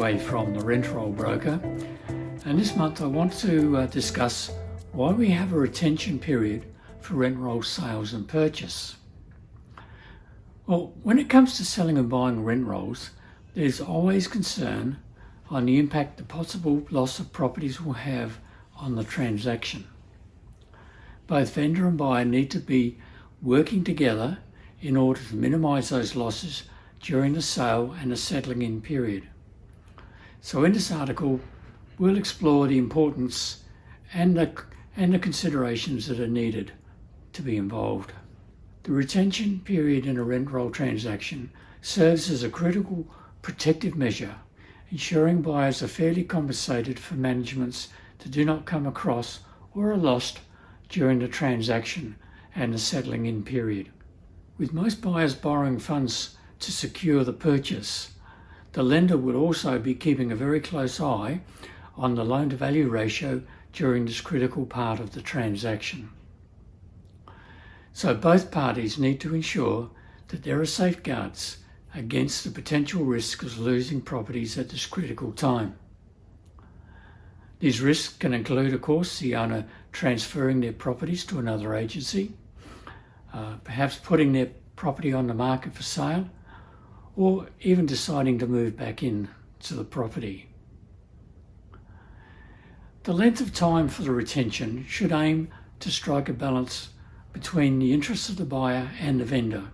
Goodway from the Rent Roll Broker, and this month I want to discuss why we have a retention period for rent roll sales and purchase. Well, when it comes to selling and buying rent rolls, there's always concern on the impact the possible loss of properties will have on the transaction. Both vendor and buyer need to be working together in order to minimise those losses during the sale and the settling in period. So in this article, we'll explore the importance and the considerations that are needed to be involved. The retention period in a rent roll transaction serves as a critical protective measure, ensuring buyers are fairly compensated for managements that do not come across or are lost during the transaction and the settling in period. With most buyers borrowing funds to secure the purchase, the lender will also be keeping a very close eye on the loan-to-value ratio during this critical part of the transaction. So both parties need to ensure that there are safeguards against the potential risk of losing properties at this critical time. These risks can include, of course, the owner transferring their properties to another agency, perhaps putting their property on the market for sale, or even deciding to move back in to the property. The length of time for the retention should aim to strike a balance between the interests of the buyer and the vendor.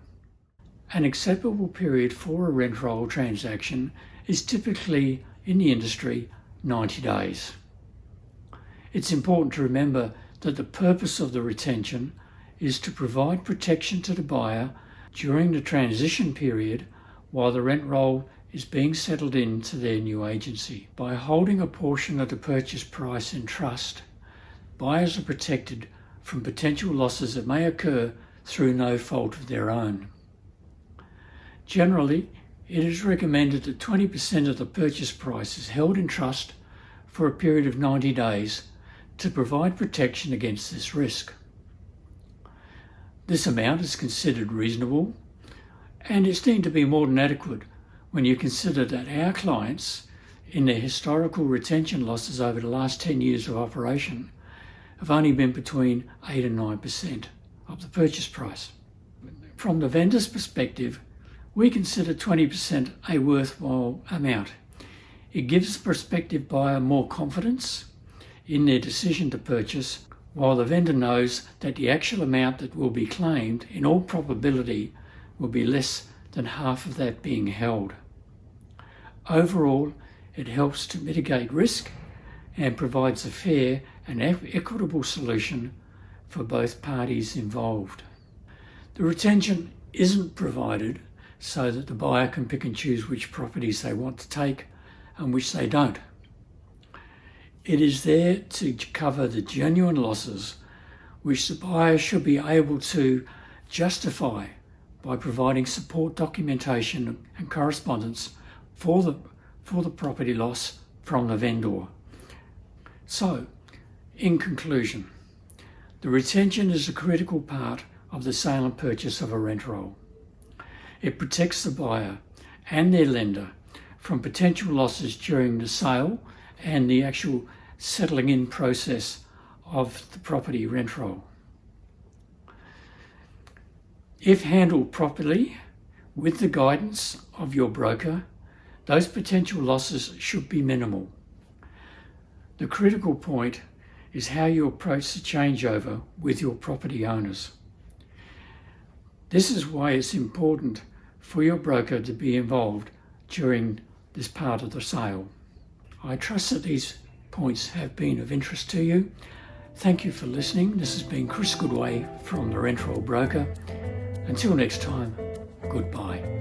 An acceptable period for a rent roll transaction is typically, in the industry, 90 days. It's important to remember that the purpose of the retention is to provide protection to the buyer during the transition period while the rent roll is being settled into their new agency. By holding a portion of the purchase price in trust, buyers are protected from potential losses that may occur through no fault of their own. Generally, it is recommended that 20% of the purchase price is held in trust for a period of 90 days to provide protection against this risk. This amount is considered reasonable and is deemed to be more than adequate when you consider that our clients, in their historical retention losses over the last 10 years of operation, have only been between 8 and 9% of the purchase price. From the vendor's perspective, we consider 20% a worthwhile amount. It gives the prospective buyer more confidence in their decision to purchase, while the vendor knows that the actual amount that will be claimed, in all probability, will be less than half of that being held. Overall, it helps to mitigate risk and provides a fair and equitable solution for both parties involved. The retention isn't provided so that the buyer can pick and choose which properties they want to take and which they don't. It is there to cover the genuine losses which the buyer should be able to justify by providing support documentation and correspondence for the property loss from the vendor. So, in conclusion, the retention is a critical part of the sale and purchase of a rent roll. It protects the buyer and their lender from potential losses during the sale and the actual settling in process of the property rent roll. If handled properly with the guidance of your broker, those potential losses should be minimal. The critical point is how you approach the changeover with your property owners. This is why it's important for your broker to be involved during this part of the sale. I trust that these points have been of interest to you. Thank you for listening. This has been Chris Goodway from the Rent Roll Broker. Until next time, goodbye.